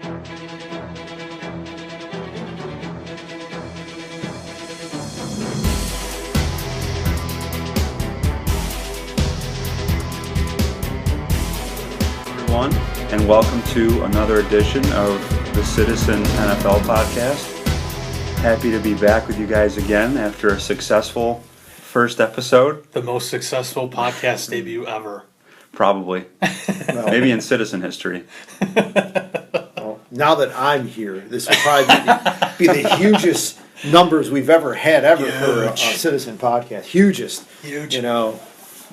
Everyone, and welcome to another edition of the Citizen NFL Podcast. Happy to be back with you guys again after a successful first episode. The most successful podcast debut ever. Probably. Maybe in Citizen history. Well, now that I'm here, this will probably be the hugest numbers we've ever had for a Citizen Podcast. Hugest. Huge. You know.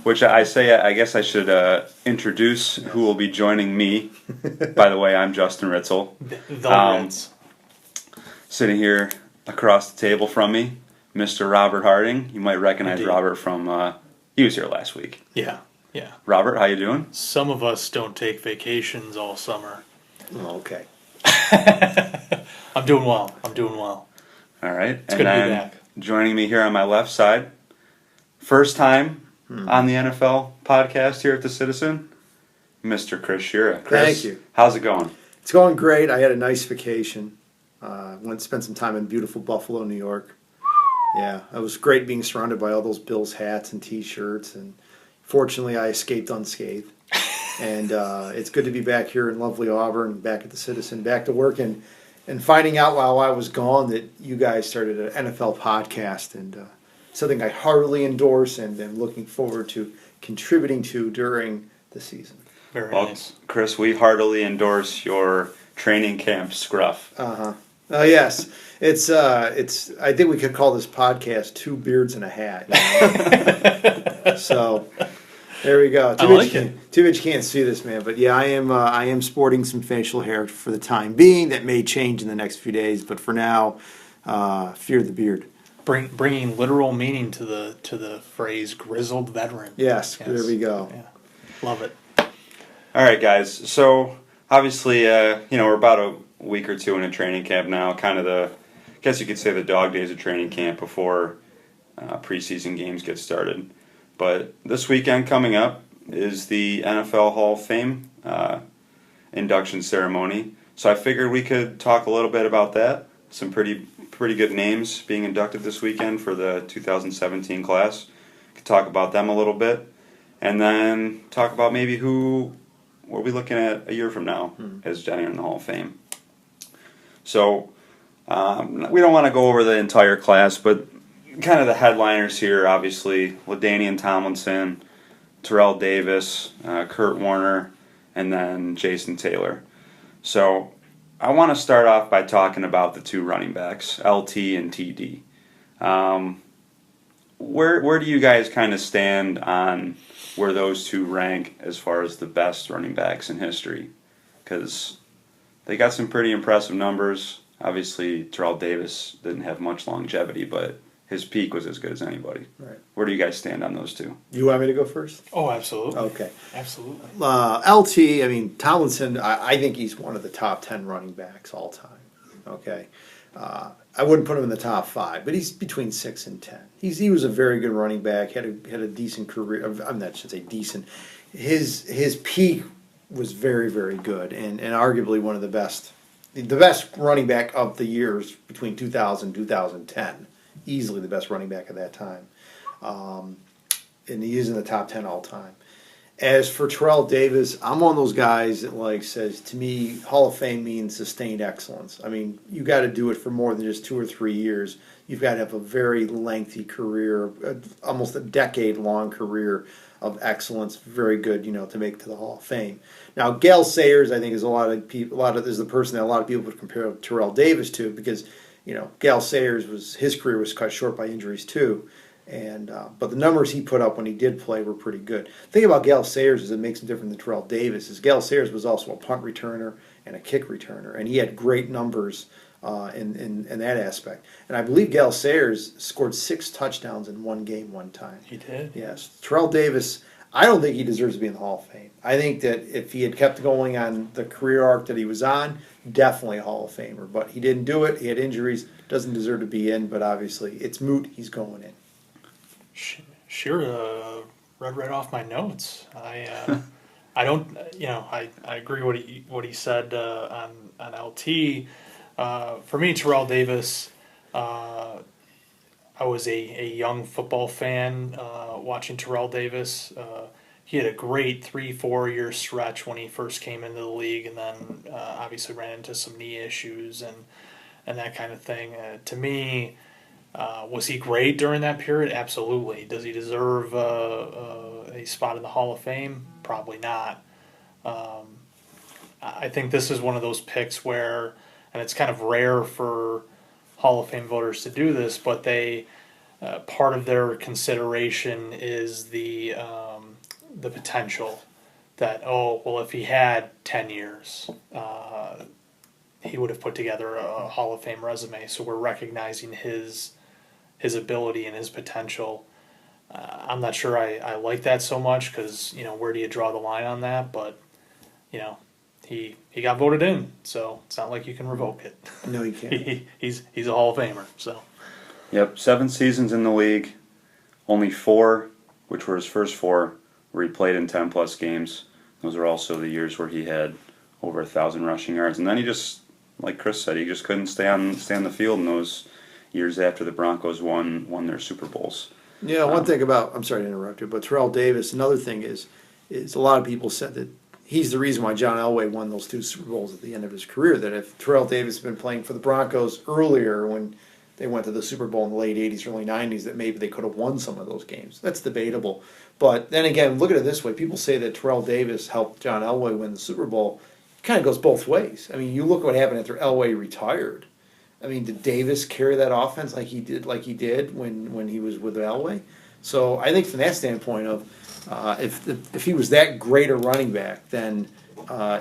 Which I guess I should introduce who will be joining me. By the way, I'm Justin Ritzel. The Ritz. Sitting here across the table from me, Mr. Robert Harding. You might recognize Indeed. Robert from, he was here last week. Yeah. Robert, how you doing? Some of us don't take vacations all summer. Oh, okay. I'm doing well. All right. It's good to be back. Joining me here on my left side, first time on the NFL podcast here at the Citizen, Mr. Chris Sciria. Chris, Thank you. How's it going? It's going great. I had a nice vacation. Went to spend some time in beautiful Buffalo, New York. Yeah, it was great being surrounded by all those Bills hats and T-shirts, and fortunately I escaped unscathed. And it's good to be back here in lovely Auburn, back at the Citizen, back to work, and finding out while I was gone that you guys started an NFL podcast, and something I heartily endorse and am looking forward to contributing to during the season. Very Well, nice. Chris, we heartily endorse your training camp scruff. Oh yes, it's. I think we could call this podcast "Two Beards and a Hat." You know? So there we go. Too bad you can't see this, man. But yeah, I am sporting some facial hair for the time being. That may change in the next few days, but for now, fear the beard. Bringing literal meaning to the phrase "grizzled veteran." Yes, there we go. Yeah. Love it. All right, guys. So obviously, we're about a week or two in a training camp now. Kind of I guess you could say the dog days of training camp before preseason games get started. But this weekend coming up is the NFL Hall of Fame induction ceremony. So I figured we could talk a little bit about that. Some pretty good names being inducted this weekend for the 2017 class. Could talk about them a little bit, and then talk about maybe who we'll be looking at a year from now as entering the Hall of Fame. So we don't want to go over the entire class, but kind of the headliners here, obviously, LaDainian Tomlinson, Terrell Davis, Kurt Warner, and then Jason Taylor. So I want to start off by talking about the two running backs, LT and TD. Where do you guys kind of stand on where those two rank as far as the best running backs in history? Because they got some pretty impressive numbers. Obviously, Terrell Davis didn't have much longevity, but his peak was as good as anybody. Right. Where do you guys stand on those two? You want me to go first? Oh, absolutely. Okay. Absolutely. LT, I mean, Tomlinson, I think he's one of the top 10 running backs all time. Okay. I wouldn't put him in the top 5, but he's between 6 and 10. He was a very good running back, had a decent career. I should say decent. His peak was very, very good, and arguably one of the best running back of the years between 2000 and 2010. Easily the best running back at that time. And he is in the top 10 all time. As for Terrell Davis, I'm one of those guys that says, to me, Hall of Fame means sustained excellence. I mean, you got to do it for more than just 2 or 3 years. You've got to have a very lengthy career, almost a decade-long career of excellence. Very good, to make it to the Hall of Fame. Now, Gale Sayers, I think, is is the person that a lot of people would compare Terrell Davis to, because Gale Sayers his career was cut short by injuries too. And but the numbers he put up when he did play were pretty good. The thing about Gale Sayers is it makes him different than Terrell Davis. Is Gale Sayers was also a punt returner and a kick returner, and he had great numbers in that aspect. And I believe Gale Sayers scored 6 touchdowns in one game one time. He did? Yes. Terrell Davis, I don't think he deserves to be in the Hall of Fame. I think that if he had kept going on the career arc that he was on, definitely a Hall of Famer. But he didn't do it. He had injuries. Doesn't deserve to be in, but obviously it's moot. He's going in. Sure, read right off my notes. I I don't, I agree what he said on LT. For me, Terrell Davis, I was a young football fan watching Terrell Davis. He had a great 3-4 year stretch when he first came into the league, and then obviously ran into some knee issues and that kind of thing. To me, was he great during that period? Absolutely. Does he deserve a spot in the Hall of Fame? Probably not. I think this is one of those picks where, and it's kind of rare for Hall of Fame voters to do this, but they part of their consideration is the potential that, oh well, if he had 10 years, he would have put together a Hall of Fame resume. So we're recognizing his ability and his potential. I'm not sure I like that so much because where do you draw the line on that? But he got voted in, so it's not like you can revoke it. No, you can't. He's a Hall of Famer. So. Yep, 7 seasons in the league, only 4, which were his first 4, where he played in 10-plus games. Those are also the years where he had over 1,000 rushing yards. And then he just, like Chris said, he just couldn't stay on the field in those years after the Broncos won their Super Bowls. Yeah, one thing about, I'm sorry to interrupt you, but Terrell Davis, another thing is a lot of people said that he's the reason why John Elway won those 2 Super Bowls at the end of his career, that if Terrell Davis had been playing for the Broncos earlier when they went to the Super Bowl in the late 80s, early 90s, that maybe they could have won some of those games. That's debatable. But then again, look at it this way. People say that Terrell Davis helped John Elway win the Super Bowl. It kind of goes both ways. I mean, you look what happened after Elway retired. I mean, did Davis carry that offense like he did when he was with Elway? So I think from that standpoint of if he was that great a running back, then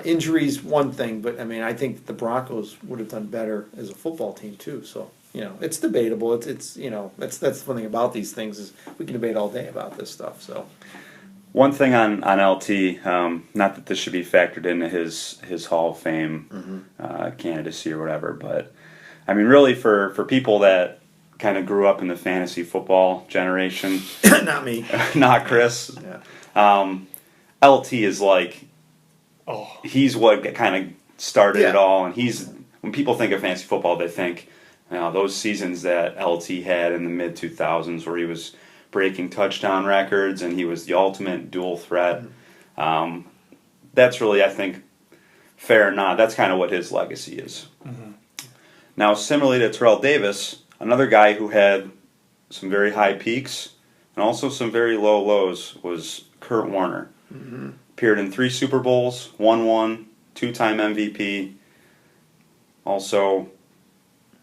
injuries one thing, but I mean I think the Broncos would have done better as a football team too. So it's debatable. It's that's the funny thing about these things is we can debate all day about this stuff. So one thing on LT, not that this should be factored into his Hall of Fame candidacy or whatever, but I mean really for people that kind of grew up in the fantasy football generation. Not me. Not Chris. Yeah. LT is like, he's what kind of started it all, and when people think of fantasy football, they think those seasons that LT had in the mid 2000s where he was breaking touchdown records and he was the ultimate dual threat. Mm-hmm. That's really, I think, fair or not. That's kind of what his legacy is. Mm-hmm. Now, similarly to Terrell Davis, another guy who had some very high peaks and also some very low lows was Kurt Warner. Mm-hmm. Appeared in 3 Super Bowls, won 1, 2-time MVP. Also,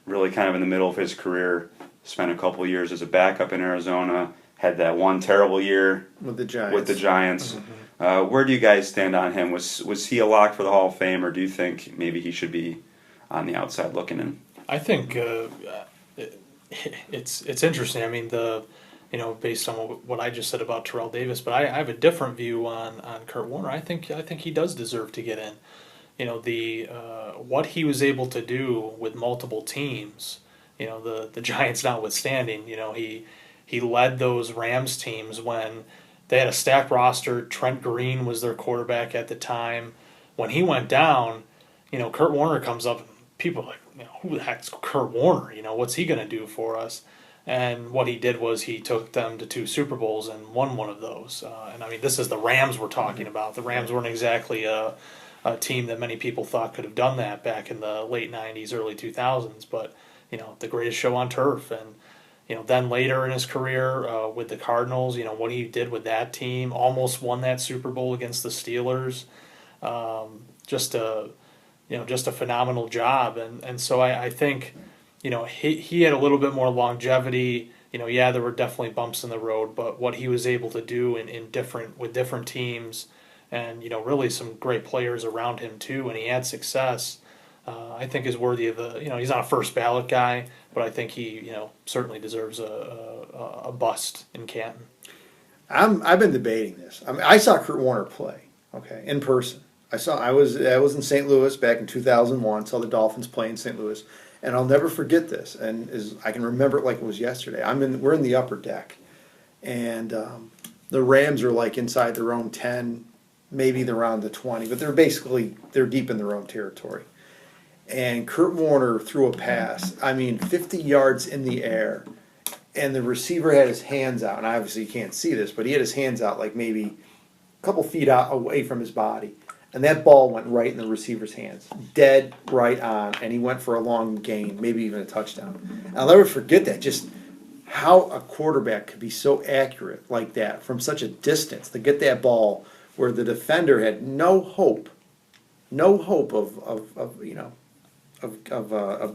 really kind of in the middle of his career, spent a couple years as a backup in Arizona. Had that one terrible year with the Giants. Mm-hmm. Where do you guys stand on him? Was he a lock for the Hall of Fame, or do you think maybe he should be on the outside looking in? I think it's interesting. I mean, based on what I just said about Terrell Davis, but I have a different view on Kurt Warner. I think he does deserve to get in. What he was able to do with multiple teams. The Giants notwithstanding. He led those Rams teams when they had a stacked roster. Trent Green was their quarterback at the time. When he went down, Kurt Warner comes up. People are like, who the heck's Kurt Warner? What's he going to do for us? And what he did was he took them to 2 Super Bowls and won one of those. And I mean, this is the Rams we're talking about. The Rams weren't exactly a team that many people thought could have done that back in the late 90s, early 2000s. But, the greatest show on turf. And, then later in his career with the Cardinals, what he did with that team, almost won that Super Bowl against the Steelers. Just a phenomenal job. And so I think, he had a little bit more longevity. There were definitely bumps in the road, but what he was able to do with different teams and, really some great players around him too, and he had success, I think is worthy of he's not a first ballot guy, but I think he, certainly deserves a bust in Canton. I've been debating this. I mean, I saw Kurt Warner play, in person. I was in St. Louis back in 2001. Saw the Dolphins play in St. Louis, and I'll never forget this. And I can remember it like it was yesterday. We're in the upper deck, and the Rams are like inside their own 10, maybe they're around the 20, but they're deep in their own territory. And Kurt Warner threw a pass, 50 yards in the air, and the receiver had his hands out, and obviously you can't see this, but he had his hands out like maybe a couple feet out away from his body. And that ball went right in the receiver's hands, dead right on, and he went for a long gain, maybe even a touchdown. And I'll never forget that, just how a quarterback could be so accurate like that from such a distance to get that ball where the defender had no hope of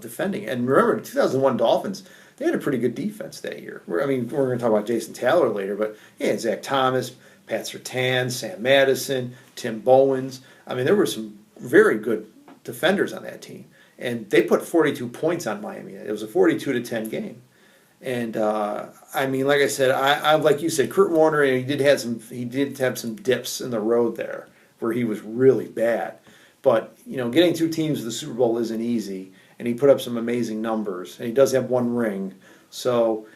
defending. And remember, the 2001 Dolphins, they had a pretty good defense that year. We're going to talk about Jason Taylor later, but yeah, Zach Thomas, Pat Surtain, Sam Madison, Tim Bowens. There were some very good defenders on that team. And they put 42 points on Miami. It was a 42-10 game. And like I said, I like you said, Kurt Warner, he did have some dips in the road there where he was really bad. But getting two teams to the Super Bowl isn't easy, and he put up some amazing numbers, and he does have one ring. So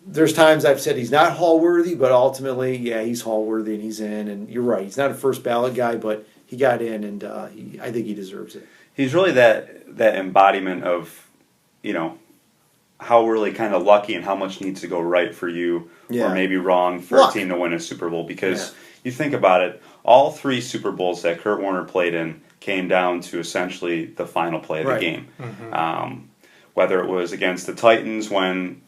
there's times I've said he's not Hall worthy, but ultimately, yeah, he's Hall worthy, and he's in. And you're right, he's not a first ballot guy, but he got in, and I think he deserves it. He's really that embodiment of, how really kind of lucky and how much needs to go right for you, or maybe wrong for a team to win a Super Bowl. Because you think about it, all three Super Bowls that Kurt Warner played in came down to essentially the final play of the game. Mm-hmm. Whether it was against the Titans when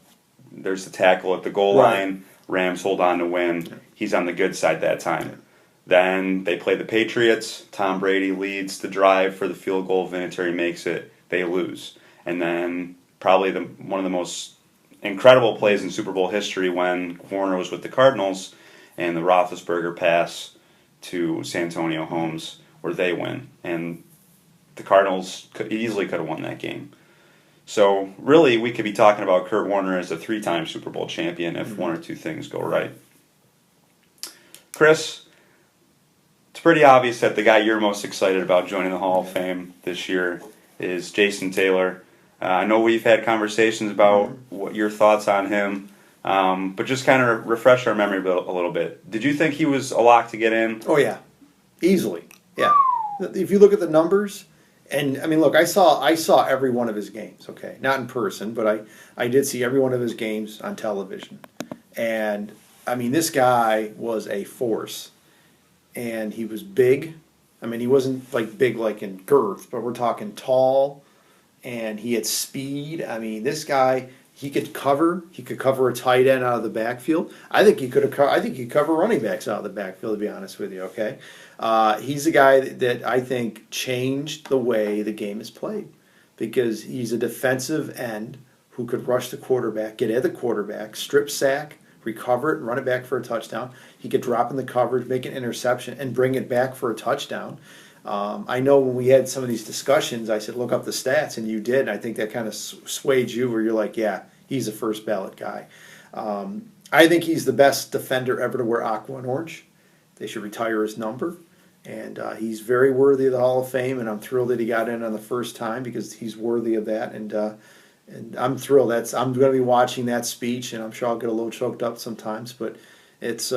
there's the tackle at the goal line, Rams hold on to win. He's on the good side that time. Then they play the Patriots. Tom Brady leads the drive for the field goal. Vinatieri makes it. They lose. And then probably one of the most incredible plays in Super Bowl history when Warner was with the Cardinals and the Roethlisberger pass to Santonio Holmes where they win. And the Cardinals easily could have won that game. So really, we could be talking about Kurt Warner as a 3-time Super Bowl champion if one or two things go right. Chris, it's pretty obvious that the guy you're most excited about joining the Hall of Fame this year is Jason Taylor. I know we've had conversations about what your thoughts on him, but just kind of refresh our memory a little bit. Did you think he was a lock to get in? Oh, yeah. Easily. Yeah. If you look at the numbers, and look, I saw every one of his games, okay? Not in person, but I did see every one of his games on television. And, this guy was a force. And he was big. He wasn't big like in girth, but we're talking tall. And he had speed. This guy, he could cover. He could cover a tight end out of the backfield. I think he could cover running backs out of the backfield, to be honest with you, okay? He's a guy that I think changed the way the game is played because he's a defensive end who could rush the quarterback, get at the quarterback, strip sack, recover it, and run it back for a touchdown. He could drop in the coverage, make an interception, and bring it back for a touchdown. I know when we had some of these discussions, I said, look up the stats, and you did. And I think that kind of swayed you where you're like, yeah, he's a first ballot guy. I think he's the best defender ever to wear aqua and orange. They should retire his number. And he's very worthy of the Hall of Fame, and I'm thrilled that he got in on the first time because he's worthy of that. And I'm thrilled. I'm going to be watching that speech, and I'm sure I'll get a little choked up sometimes, but it's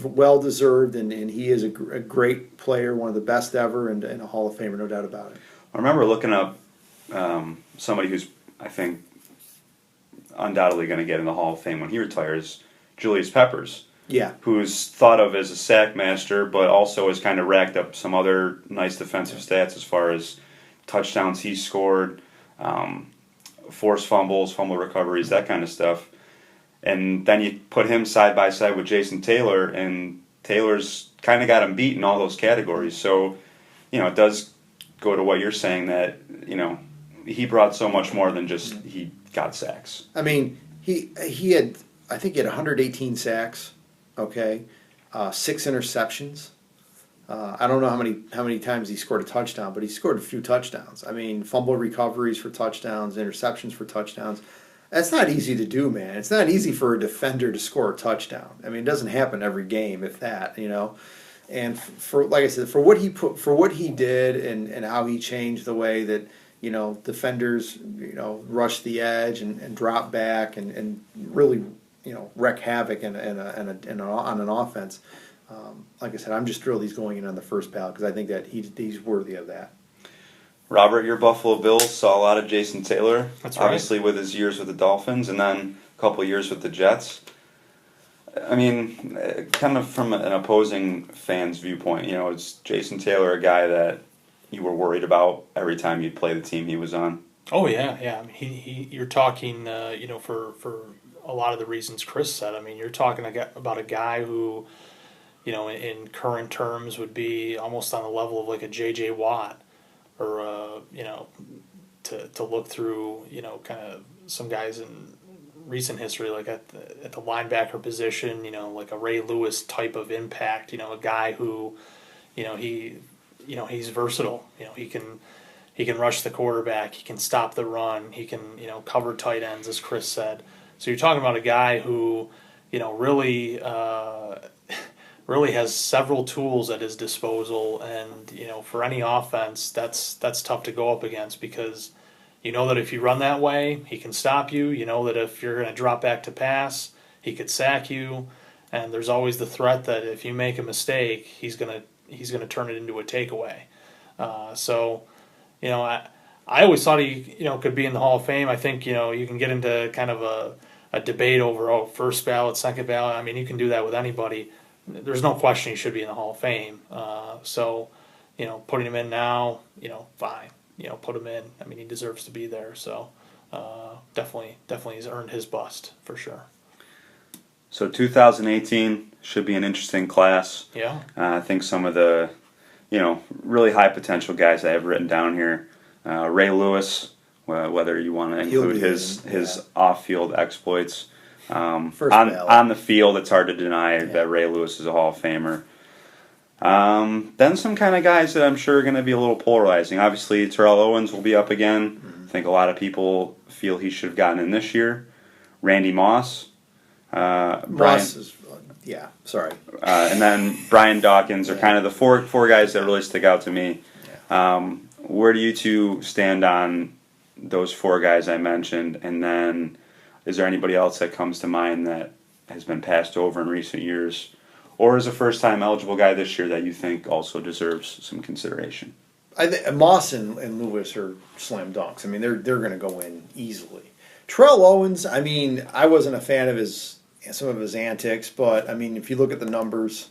well deserved, and he is a great player, one of the best ever, and a Hall of Famer, no doubt about it. I remember looking up somebody who's, I think, undoubtedly going to get in the Hall of Fame when he retires, Julius Peppers. Yeah. Who's thought of as a sack master, but also has kind of racked up some other nice defensive stats as far as touchdowns he scored, forced fumbles, fumble recoveries, that kind of stuff. And then you put him side by side with Jason Taylor, and Taylor's kind of got him beat in all those categories. So, it does go to what you're saying that, he brought so much more than just he got sacks. He had 118 sacks, okay, 6 interceptions. I don't know how many times he scored a touchdown, but he scored a few touchdowns. Fumble recoveries for touchdowns, interceptions for touchdowns. That's not easy to do, man. It's not easy for a defender to score a touchdown. It doesn't happen every game, if that, And for like I said, for what he did, and how he changed the way that defenders rush the edge and drop back and really wreak havoc on an offense. Like I said, I'm just thrilled he's going in on the first ballot because I think that he's worthy of that. Robert, your Buffalo Bills saw a lot of Jason Taylor. That's right. Obviously, with his years with the Dolphins, and then a couple of years with the Jets. I mean, kind of from an opposing fan's viewpoint, is Jason Taylor a guy that you were worried about every time you'd play the team he was on? Oh yeah, yeah. I mean, you're talking, for a lot of the reasons Chris said. I mean, you're talking about a guy who, in current terms would be almost on the level of like a J.J. Watt, or to look through, kind of some guys in recent history, like at the linebacker position, like a Ray Lewis type of impact. A guy who, he's versatile. He can rush the quarterback. He can stop the run. He can, cover tight ends, as Chris said. So you're talking about a guy who, really, really has several tools at his disposal, and for any offense, that's tough to go up against because you know that if you run that way, he can stop you. You know that if you're going to drop back to pass, he could sack you, and there's always the threat that if you make a mistake, he's gonna turn it into a takeaway. I always thought he, could be in the Hall of Fame. I think, you can get into kind of a debate over, first ballot, second ballot. I mean, you can do that with anybody. There's no question he should be in the Hall of Fame. Putting him in now, fine. Put him in. I mean, he deserves to be there. So, definitely he's earned his bust for sure. So 2018 should be an interesting class. Yeah. I think some of the, really high potential guys I have written down here. Ray Lewis, whether you want to include his off-field exploits. On the field, it's hard to deny that Ray Lewis is a Hall of Famer. Then some kind of guys that I'm sure are going to be a little polarizing. Obviously, Terrell Owens will be up again. Mm-hmm. I think a lot of people feel he should have gotten in this year. Randy Moss. Moss is, and then Brian Dawkins are kind of the four guys that really stick out to me. Yeah. Where do you two stand on those four guys I mentioned? And then is there anybody else that comes to mind that has been passed over in recent years, or is a first-time eligible guy this year that you think also deserves some consideration? I think Moss and Lewis are slam dunks. I mean, they're going to go in easily. Terrell Owens, I mean, I wasn't a fan of some of his antics, but I mean, if you look at the numbers,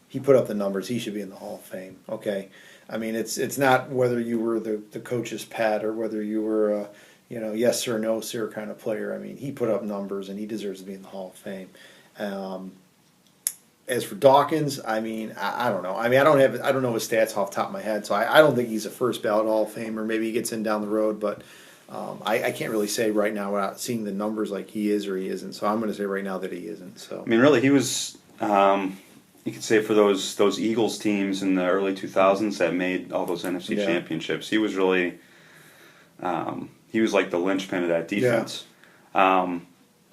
he put up the numbers. He should be in the Hall of Fame. Okay, I mean, it's not whether you were the coach's pet or whether you were a yes sir no sir kind of player. I mean, he put up numbers and he deserves to be in the Hall of Fame. As for Dawkins, I mean, I don't know. I mean, I don't know his stats off the top of my head, so I don't think he's a first ballot Hall of Famer. Maybe he gets in down the road, but I can't really say right now without seeing the numbers like he is or he isn't. So I'm going to say right now that he isn't. So I mean, really, he was. You could say for those Eagles teams in the early 2000s that made all those NFC championships, he was really he was like the linchpin of that defense. Yeah.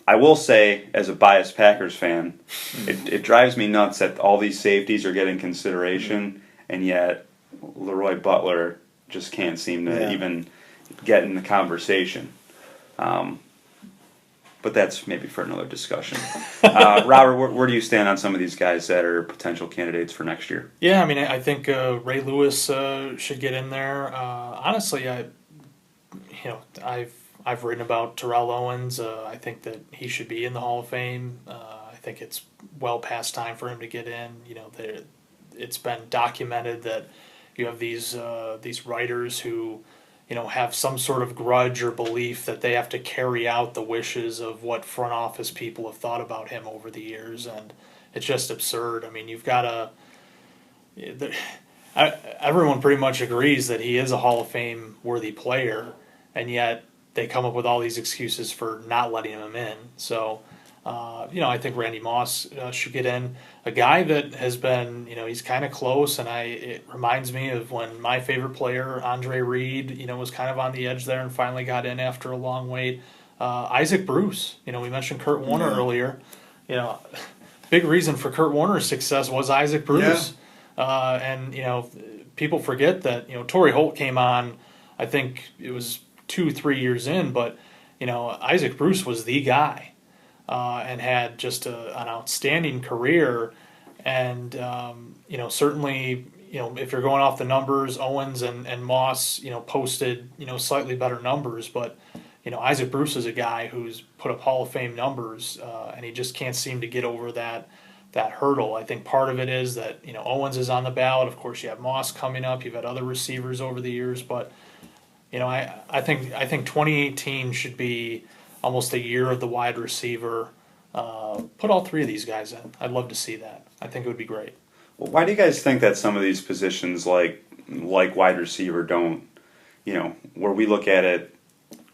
I will say, as a biased Packers fan, it drives me nuts that all these safeties are getting consideration, and yet Leroy Butler just can't seem to even get in the conversation. But that's maybe for another discussion. Robert, where do you stand on some of these guys that are potential candidates for next year? Yeah, I mean, I think Ray Lewis should get in there. Honestly, I've written about Terrell Owens. I think that he should be in the Hall of Fame. I think it's well past time for him to get in. It's been documented that you have these writers who have some sort of grudge or belief that they have to carry out the wishes of what front office people have thought about him over the years, and it's just absurd. I mean, you've got everyone pretty much agrees that he is a Hall of Fame worthy player, and yet they come up with all these excuses for not letting him in. So, I think Randy Moss should get in. A guy that has been, he's kind of close, and it reminds me of when my favorite player, Andre Reed, was kind of on the edge there and finally got in after a long wait. Isaac Bruce, we mentioned Kurt Warner earlier. Big reason for Kurt Warner's success was Isaac Bruce. Yeah. And people forget that, Torrey Holt came on, I think it was 2-3 years in, but, Isaac Bruce was the guy. And had just an outstanding career, And certainly, if you're going off the numbers, Owens and Moss, posted slightly better numbers, but Isaac Bruce is a guy who's put up Hall of Fame numbers, and he just can't seem to get over that hurdle. I think part of it is that Owens is on the ballot. Of course, you have Moss coming up. You've had other receivers over the years, but I think 2018 should be almost a year of the wide receiver. Put all three of these guys in. I'd love to see that. I think it would be great. Well, why do you guys think that some of these positions, like wide receiver, don't, where we look at it,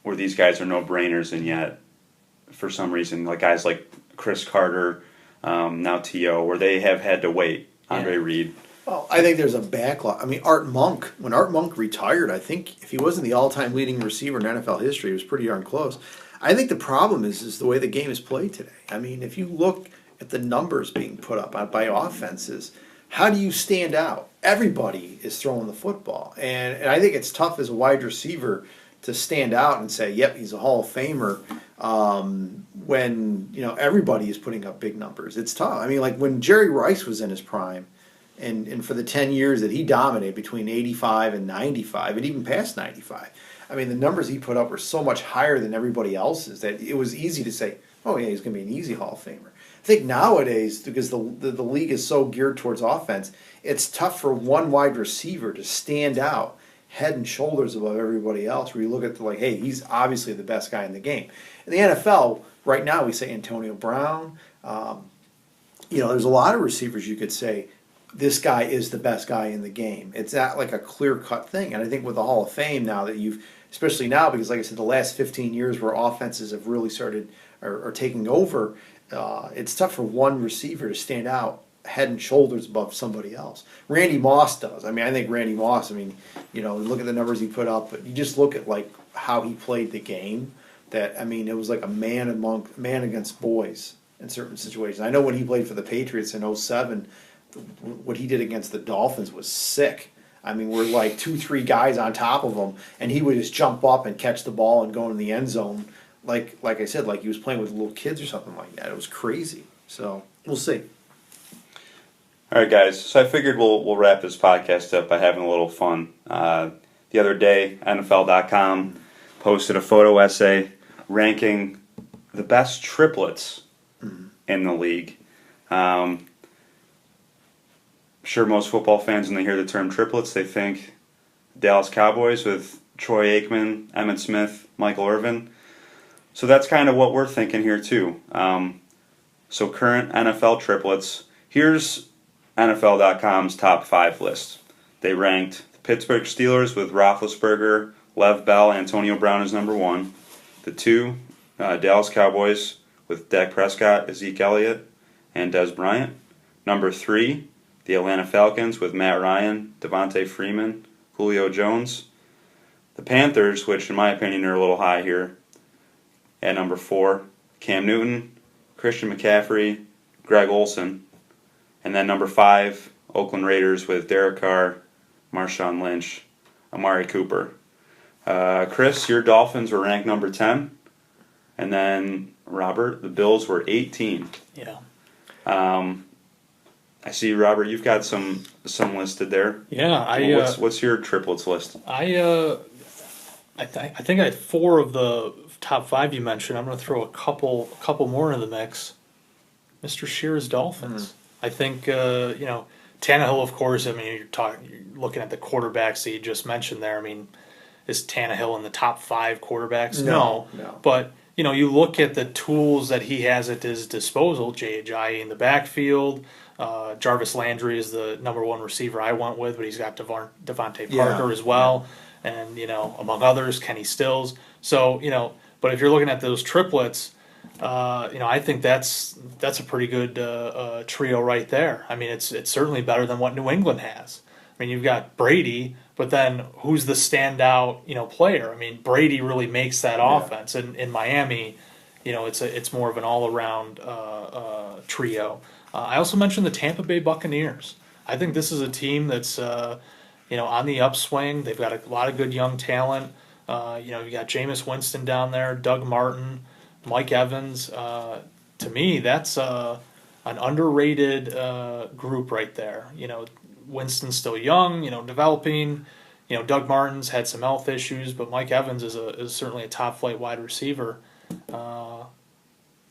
where these guys are no brainers, and yet, for some reason, like guys like Chris Carter, now T.O., where they have had to wait. Andre Reed. Well, I think there's a backlog. I mean, when Art Monk retired, I think if he wasn't the all-time leading receiver in NFL history, he was pretty darn close. I think the problem is the way the game is played today. I mean, if you look at the numbers being put up by offenses, how do you stand out? Everybody is throwing the football. And I think it's tough as a wide receiver to stand out and say, yep, he's a Hall of Famer, when everybody is putting up big numbers. It's tough. I mean, like when Jerry Rice was in his prime, and for the 10 years that he dominated between 85 and 95, and even past 95, I mean, the numbers he put up were so much higher than everybody else's that it was easy to say, oh, yeah, he's going to be an easy Hall of Famer. I think nowadays, because the league is so geared towards offense, it's tough for one wide receiver to stand out head and shoulders above everybody else, where you look at hey, he's obviously the best guy in the game. In the NFL, right now, we say Antonio Brown. There's a lot of receivers you could say, this guy is the best guy in the game. It's not like a clear-cut thing. And I think with the Hall of Fame now that especially now, because like I said, the last 15 years where offenses have really started are taking over, it's tough for one receiver to stand out head and shoulders above somebody else. Randy Moss does. I mean, I think Randy Moss, look at the numbers he put up, but you just look at how he played the game, that, I mean, it was like a man against boys in certain situations. I know when he played for the Patriots in 2007, what he did against the Dolphins was sick. I mean, we're like 2-3 guys on top of him, and he would just jump up and catch the ball and go in the end zone, like I said, like he was playing with little kids or something like that. It was crazy. So we'll see. All right, guys. So I figured we'll wrap this podcast up by having a little fun. The other day, NFL.com posted a photo essay ranking the best triplets in the league. Sure, most football fans, when they hear the term triplets, they think Dallas Cowboys with Troy Aikman, Emmitt Smith, Michael Irvin. So that's kind of what we're thinking here too. So current NFL triplets. Here's NFL.com's top 5 list. They ranked the Pittsburgh Steelers with Roethlisberger, Lev Bell, Antonio Brown as number 1. The 2, Dallas Cowboys with Dak Prescott, Zeke Elliott, and Dez Bryant. Number 3, the Atlanta Falcons with Matt Ryan, Devontae Freeman, Julio Jones. The Panthers, which in my opinion are a little high here, at number 4, Cam Newton, Christian McCaffrey, Greg Olsen. And then number 5, Oakland Raiders with Derek Carr, Marshawn Lynch, Amari Cooper. Chris, your Dolphins were ranked number 10. And then, Robert, the Bills were 18. Yeah. I see, Robert, you've got some listed there. Yeah, what's your triplets list? I think I had 4 of the top 5 you mentioned. I'm going to throw a couple more into the mix. Mr. Shearer's Dolphins. I think Tannehill, of course. I mean, you're looking at the quarterbacks that you just mentioned there. I mean, is Tannehill in the top 5 quarterbacks? No. But you look at the tools that he has at his disposal. Jay Ajayi in the backfield. Jarvis Landry is the number 1 receiver I went with, but he's got Devontae Parker as well, and among others, Kenny Stills. So but if you're looking at those triplets, I think that's a pretty good trio right there. I mean, it's certainly better than what New England has. I mean, you've got Brady, but then who's the standout player? I mean, Brady really makes that offense, and in Miami, it's more of an all around trio. I also mentioned the Tampa Bay Buccaneers. I think this is a team that's on the upswing. They've got a lot of good young talent. You got Jameis Winston down there, Doug Martin, Mike Evans. To me, that's an underrated group right there. Winston's still young, developing. Doug Martin's had some health issues, but Mike Evans is certainly a top flight wide receiver.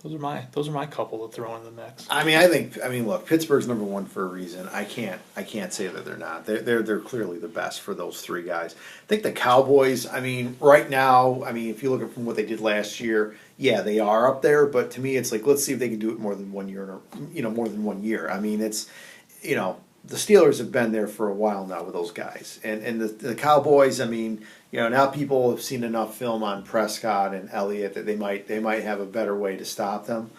Those are my couple to throw in the mix. I mean, look, Pittsburgh's number one for a reason. I can't say that they're not. They're clearly the best for those three guys. I think the Cowboys. I mean, right now, if you look at from what they did last year, yeah, they are up there. But to me, it's like let's see if they can do it more than 1 year, more than 1 year. I mean, it's the Steelers have been there for a while now with those guys, and the Cowboys. I mean, now people have seen enough film on Prescott and Elliott that they might have a better way to stop them.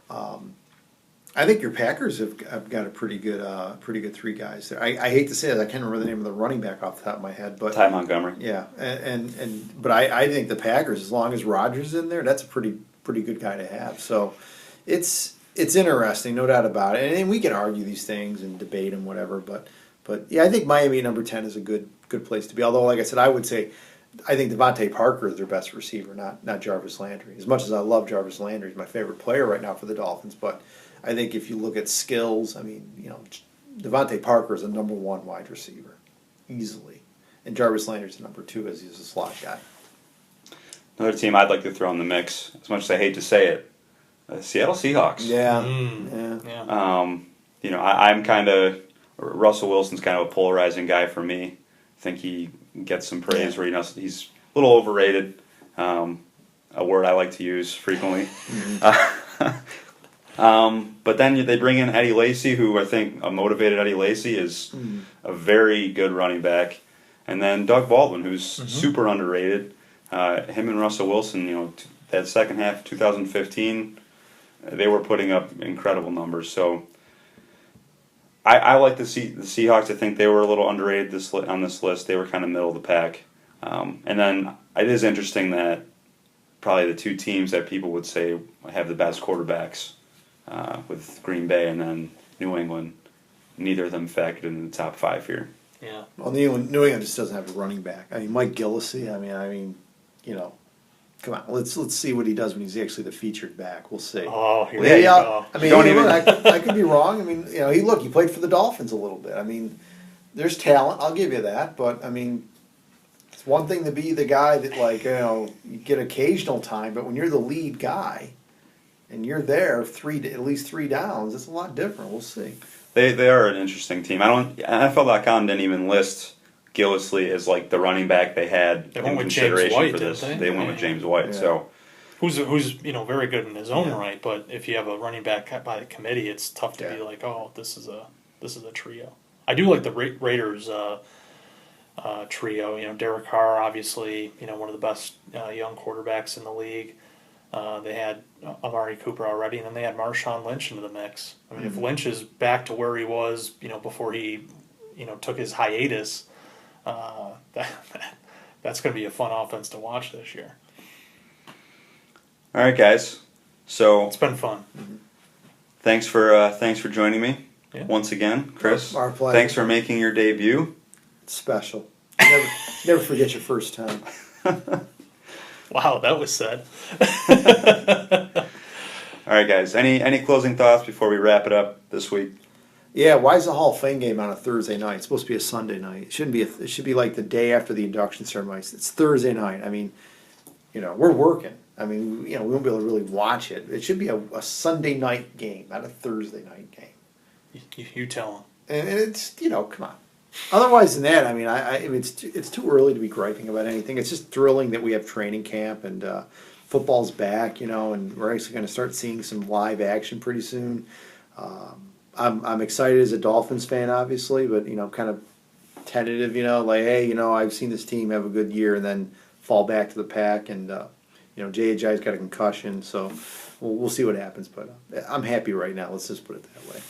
I think your Packers have got a pretty good three guys there. I hate to say it, I can't remember the name of the running back off the top of my head, but Ty Montgomery. Yeah, but I think the Packers, as long as Rodgers is in there, that's a pretty good guy to have. So it's interesting, no doubt about it. And we can argue these things and debate them, whatever. But yeah, I think Miami at number 10 is a good place to be. Although, like I said, I would say I think Devontae Parker is their best receiver, not Jarvis Landry. As much as I love Jarvis Landry, he's my favorite player right now for the Dolphins. But I think if you look at skills, Devontae Parker is a number one wide receiver, easily. And Jarvis Landry's the number two as he's a slot guy. Another team I'd like to throw in the mix, as much as I hate to say it, Seattle Seahawks. Yeah. I'm kind of Russell Wilson's kind of a polarizing guy for me. I think he gets some praise where he's a little overrated. A word I like to use frequently. But then they bring in Eddie Lacy, who I think a motivated Eddie Lacy is a very good running back, and then Doug Baldwin, who's super underrated. Him and Russell Wilson, that second half of 2015. They were putting up incredible numbers. So I like to see the Seahawks. I think they were a little underrated on this list. They were kind of middle of the pack. And then it is interesting that probably the two teams that people would say have the best quarterbacks with Green Bay and then New England, neither of them factored in the top five here. Yeah. Well, New England just doesn't have a running back. Mike Gillislee. Come on, let's see what he does when he's actually the featured back. We'll see. Oh, here you go. I could be wrong. He played for the Dolphins a little bit. There's talent. I'll give you that. But it's one thing to be the guy that you get occasional time. But when you're the lead guy, and you're there at least three downs, it's a lot different. We'll see. They are an interesting team. NFL.com didn't even list Gillislee is like the running back they had in consideration for this. They went with James White, so who's very good in his own right. But if you have a running back by the committee, it's tough to be like, oh, this is a trio. I do like the Raiders trio. Derek Carr, obviously, one of the best young quarterbacks in the league. They had Amari Cooper already, and then they had Marshawn Lynch into the mix. If Lynch is back to where he was, before he, took his hiatus. That's going to be a fun offense to watch this year. All right, guys. So it's been fun. Thanks for joining me once again, Chris. Our pleasure. Thanks for making your debut. It's special. Never forget your first time. Wow, that was said. All right, guys. Any closing thoughts before we wrap it up this week? Yeah, why is the Hall of Fame game on a Thursday night? It's supposed to be a Sunday night. It shouldn't be. It should be like the day after the induction ceremony. It's Thursday night. We're working. We won't be able to really watch it. It should be a Sunday night game, not a Thursday night game. You tell them. And it's come on. Otherwise than that, it's too early to be griping about anything. It's just thrilling that we have training camp and football's back. And we're actually going to start seeing some live action pretty soon. I'm excited as a Dolphins fan, obviously, but I'm kind of tentative. Hey, I've seen this team have a good year and then fall back to the pack, and J.J.'s got a concussion, so we'll see what happens. But I'm happy right now. Let's just put it that way.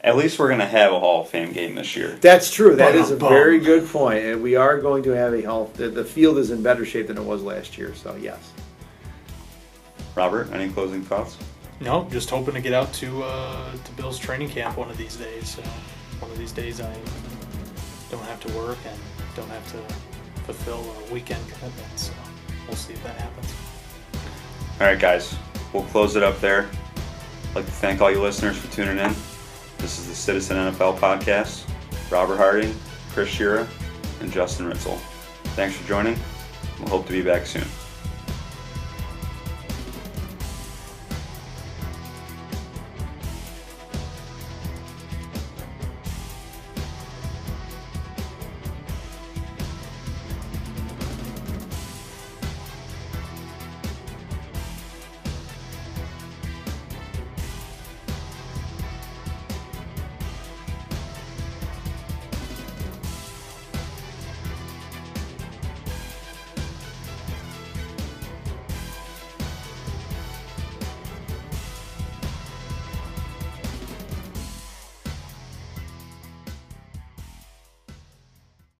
At least we're going to have a Hall of Fame game this year. That's true. That is a very good point, and we are going to have a Hall. The field is in better shape than it was last year, so yes. Robert, any closing thoughts? No, just hoping to get out to Bill's training camp one of these days. So one of these days I don't have to work and don't have to fulfill a weekend commitment. So we'll see if that happens. All right, guys. We'll close it up there. I'd like to thank all you listeners for tuning in. This is the Citizen NFL Podcast. Robert Harding, Chris Sciria, and Justin Ritzel. Thanks for joining. We'll hope to be back soon.